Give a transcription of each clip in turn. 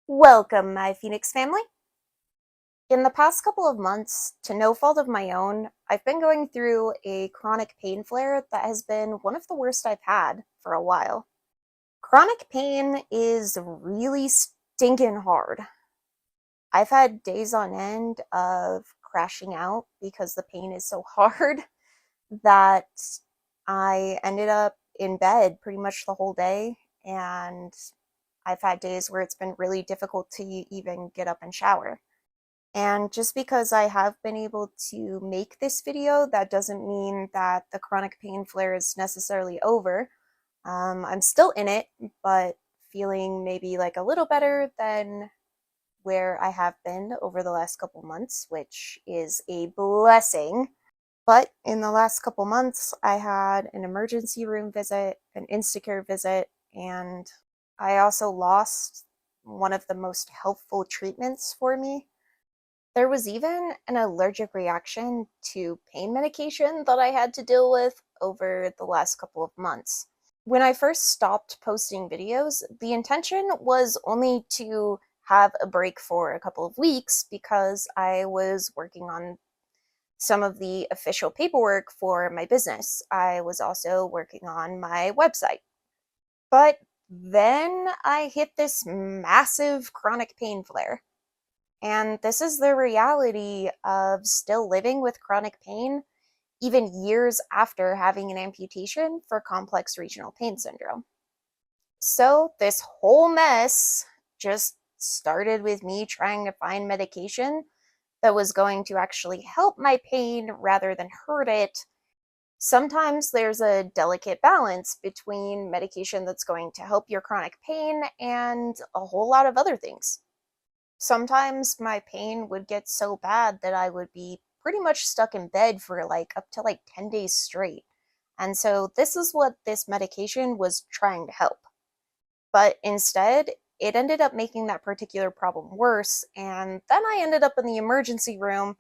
Welcome, my Phoenix family. In the past couple of months, to no fault of my own, I've been going through a chronic pain flare that has been one of the worst I've had for a while. Chronic pain is really stinking hard. I've had days on end of crashing out because the pain is so hard that I ended up in bed pretty much the whole day, and I've had days where it's been really difficult to even get up and shower. And just because I have been able to make this video, that doesn't mean that the chronic pain flare is necessarily over. I'm still in it, but feeling maybe like a little better than where I have been over the last couple months, which is a blessing. But in the last couple months, I had an emergency room visit, an Instacare visit, and I also lost one of the most helpful treatments for me. There was even an allergic reaction to pain medication that I had to deal with over the last couple of months. When I first stopped posting videos, the intention was only to have a break for a couple of weeks because I was working on some of the official paperwork for my business. I was also working on my website. But then I hit this massive chronic pain flare. And this is the reality of still living with chronic pain, even years after having an amputation for complex regional pain syndrome. So, this whole mess just started with me trying to find medication that was going to actually help my pain rather than hurt it. Sometimes there's a delicate balance between medication that's going to help your chronic pain and a whole lot of other things. Sometimes my pain would get so bad that I would be pretty much stuck in bed for up to 10 days straight. And so this is what this medication was trying to help. But instead, it ended up making that particular problem worse. And then I ended up in the emergency room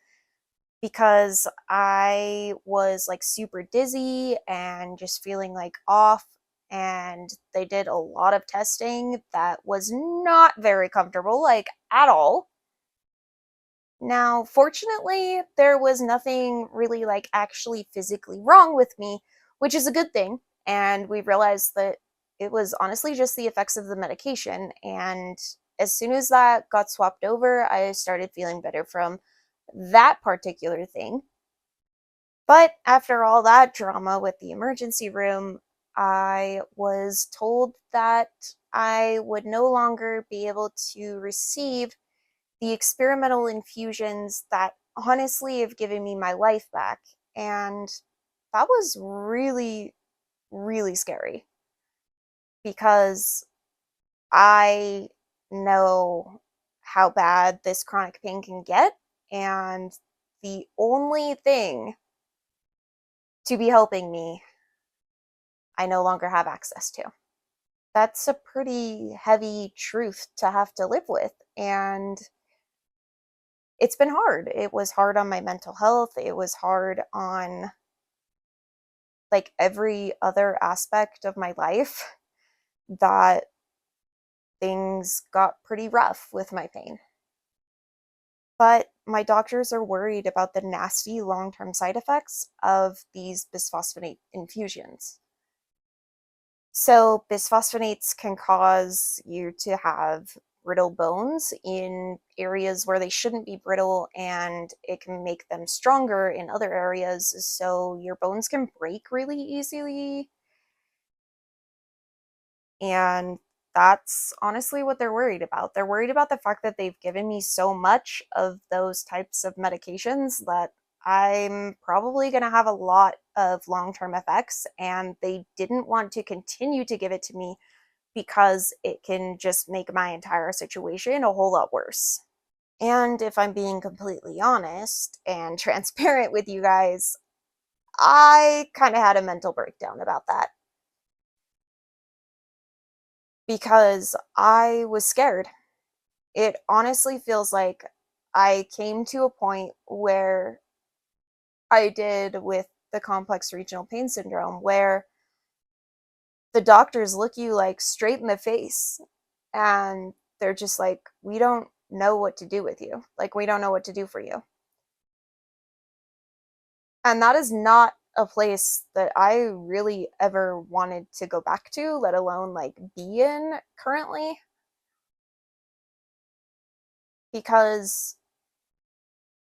because I was super dizzy and just feeling off. And they did a lot of testing that was not very comfortable, at all. Now, fortunately, there was nothing really actually physically wrong with me, which is a good thing. And we realized that it was honestly just the effects of the medication. And as soon as that got swapped over, I started feeling better from that particular thing. But after all that drama with the emergency room, I was told that I would no longer be able to receive the experimental infusions that honestly have given me my life back. And that was really, really scary because I know how bad this chronic pain can get. And the only thing to be helping me, I no longer have access to. That's a pretty heavy truth to have to live with. And it's been hard. It was hard on my mental health. It was hard on every other aspect of my life that things got pretty rough with my pain. But my doctors are worried about the nasty long-term side effects of these bisphosphonate infusions. So bisphosphonates can cause you to have brittle bones in areas where they shouldn't be brittle, and it can make them stronger in other areas, so your bones can break really easily. And that's honestly what they're worried about. They're worried about the fact that they've given me so much of those types of medications that I'm probably going to have a lot of long-term effects, and they didn't want to continue to give it to me because it can just make my entire situation a whole lot worse. And if I'm being completely honest and transparent with you guys, I kind of had a mental breakdown about that because I was scared. It honestly feels like I came to a point where I did with the complex regional pain syndrome, where the doctors look you straight in the face and they're just like, we don't know what to do with you. Like, we don't know what to do for you. And that is not a place that I really ever wanted to go back to, let alone like be in currently, because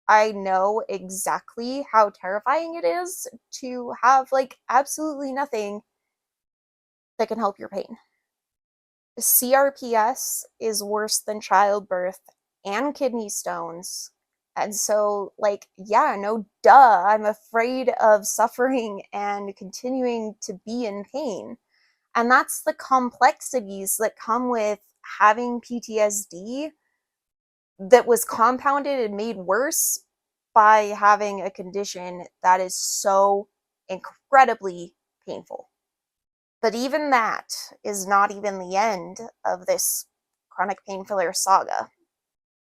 I know exactly how terrifying it is to have like absolutely nothing that can help your pain. CRPS is worse than childbirth and kidney stones. And so, like, yeah, no duh, I'm afraid of suffering and continuing to be in pain. And that's the complexities that come with having PTSD that was compounded and made worse by having a condition that is so incredibly painful. But even that is not even the end of this chronic pain filler saga.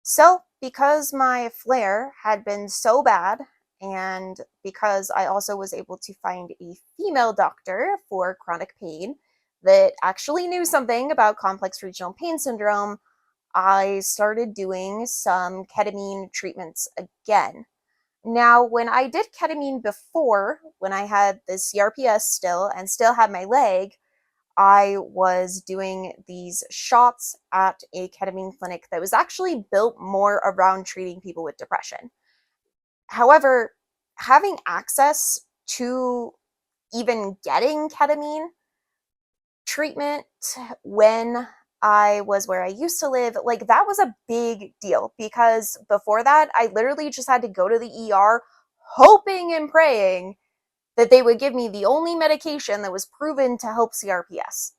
So, because my flare had been so bad, and because I also was able to find a female doctor for chronic pain that actually knew something about complex regional pain syndrome, I started doing some ketamine treatments again. Now, when I did ketamine before, when I had the CRPS still and still had my leg, I was doing these shots at a ketamine clinic that was actually built more around treating people with depression. However, having access to even getting ketamine treatment when I was where I used to live, like that was a big deal because before that, I literally just had to go to the ER hoping and praying that they would give me the only medication that was proven to help CRPS.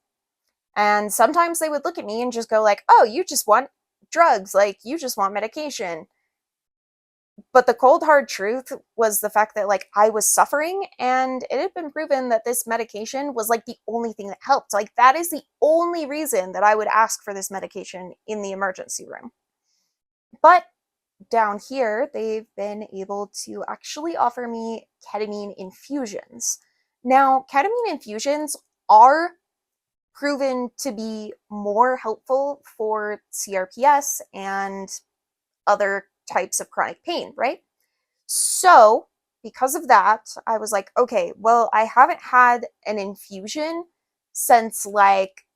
And sometimes they would look at me and just go like, "Oh, you just want drugs, like you just want medication." But the cold hard truth was the fact that like I was suffering and it had been proven that this medication was like the only thing that helped. Like that is the only reason that I would ask for this medication in the emergency room. But down here, they've been able to actually offer me ketamine infusions. Now, ketamine infusions are proven to be more helpful for CRPS and other types of chronic pain, right? So, because of that, I was like, okay, well, I haven't had an infusion since like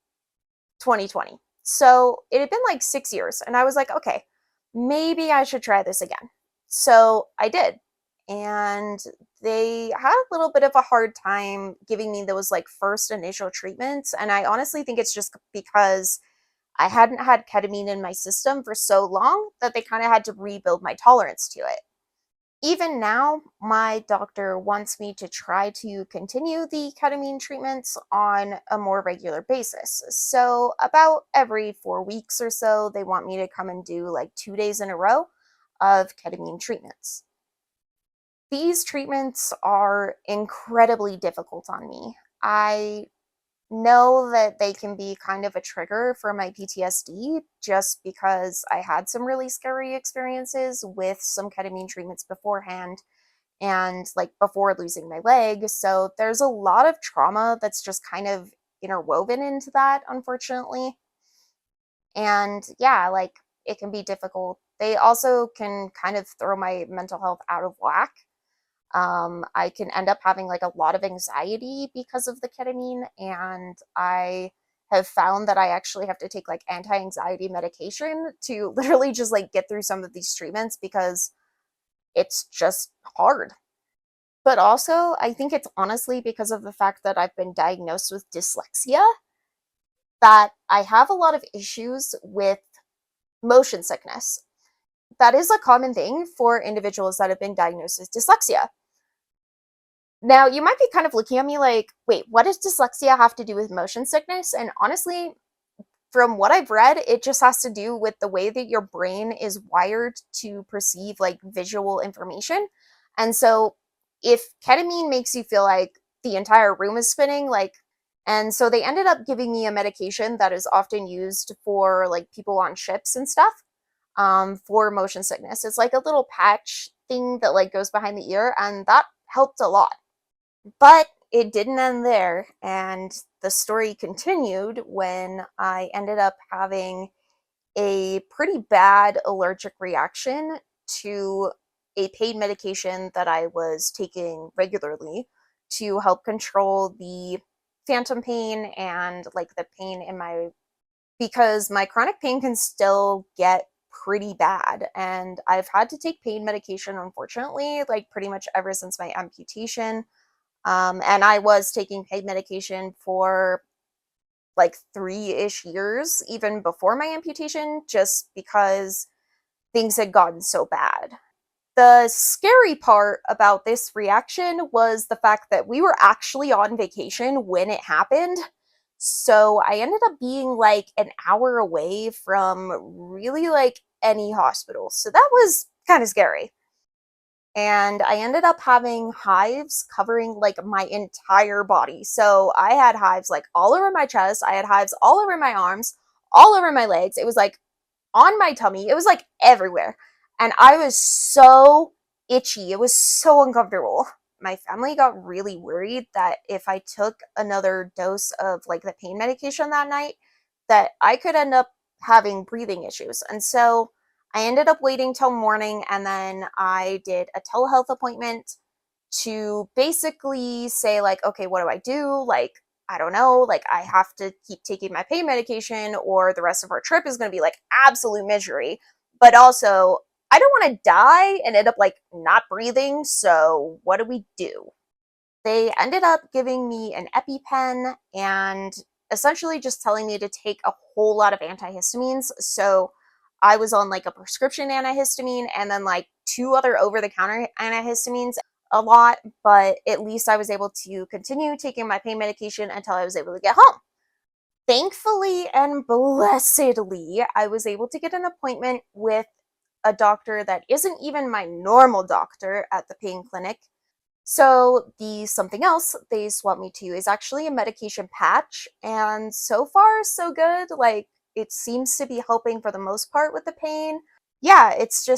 2020. So, it had been like 6 years. And I was like, okay, maybe I should try this again. So, I did. And they had a little bit of a hard time giving me those like first initial treatments. And I honestly think it's just because I hadn't had ketamine in my system for so long that they kind of had to rebuild my tolerance to it. Even now, my doctor wants me to try to continue the ketamine treatments on a more regular basis. So, about every 4 weeks or so, they want me to come and do like 2 days in a row of ketamine treatments. These treatments are incredibly difficult on me. I know that they can be kind of a trigger for my PTSD just because I had some really scary experiences with some ketamine treatments beforehand and like before losing my leg. So there's a lot of trauma that's just kind of interwoven into that, unfortunately. And yeah, like it can be difficult. They also can kind of throw my mental health out of whack. I can end up having like a lot of anxiety because of the ketamine, and I have found that I actually have to take like anti-anxiety medication to literally just like get through some of these treatments because it's just hard. But also, I think it's honestly because of the fact that I've been diagnosed with dyslexia that I have a lot of issues with motion sickness. That is a common thing for individuals that have been diagnosed with dyslexia. Now, you might be kind of looking at me like, wait, what does dyslexia have to do with motion sickness? And honestly, from what I've read, it just has to do with the way that your brain is wired to perceive like visual information. And so, if ketamine makes you feel like the entire room is spinning, like, and so they ended up giving me a medication that is often used for like people on ships and stuff for motion sickness. It's like a little patch thing that like goes behind the ear, and that helped a lot. But it didn't end there, and the story continued when I ended up having a pretty bad allergic reaction to a pain medication that I was taking regularly to help control the phantom pain and like the pain in my, because my chronic pain can still get pretty bad, and I've had to take pain medication, unfortunately, like pretty much ever since my amputation. And I was taking pain medication for like 3-ish years, even before my amputation, just because things had gotten so bad. The scary part about this reaction was the fact that we were actually on vacation when it happened. So I ended up being like an hour away from really like any hospital. So that was kind of scary. And I ended up having hives covering like my entire body. So I had hives like all over my chest, I had hives all over my arms, all over my legs. It was like on my tummy. It was like everywhere. And I was so itchy. It was so uncomfortable. My family got really worried that if I took another dose of like the pain medication that night, that I could end up having breathing issues. And so I ended up waiting till morning, and then I did a telehealth appointment to basically say like, okay, what do I do? Like, I don't know, like I have to keep taking my pain medication or the rest of our trip is going to be like absolute misery. But also, I don't want to die and end up like not breathing. So what do we do? They ended up giving me an EpiPen and essentially just telling me to take a whole lot of antihistamines. So I was on like a prescription antihistamine and then like 2 other over-the-counter antihistamines a lot, but at least I was able to continue taking my pain medication until I was able to get home. Thankfully and blessedly, I was able to get an appointment with a doctor that isn't even my normal doctor at the pain clinic. So the something else they swap me to is actually a medication patch, and so far so good. Like it seems to be helping for the most part with the pain. Yeah, it's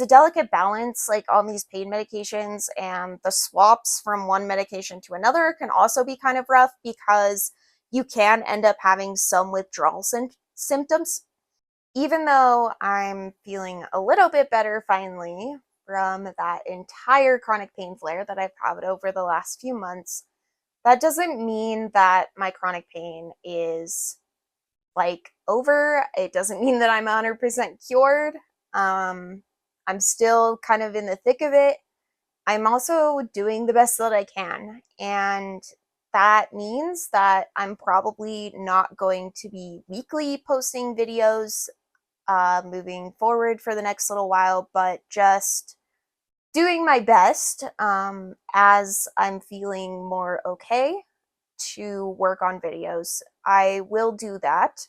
a delicate balance like on these pain medications, and the swaps from one medication to another can also be kind of rough because you can end up having some withdrawal symptoms. Even though I'm feeling a little bit better finally from that entire chronic pain flare that I've had over the last few months, that doesn't mean that my chronic pain is like over. It doesn't mean that I'm 100% cured. I'm still kind of in the thick of it. I'm also doing the best that I can, and that means that I'm probably not going to be weekly posting videos moving forward for the next little while, but just doing my best as I'm feeling more okay to work on videos. I will do that.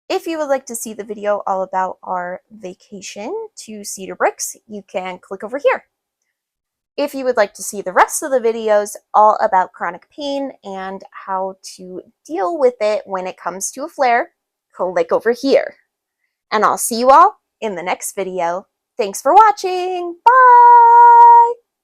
If you would like to see the video all about our vacation to Cedar Bricks, you can click over here. If you would like to see the rest of the videos all about chronic pain and how to deal with it when it comes to a flare, click over here. And I'll see you all in the next video. Thanks for watching. Bye!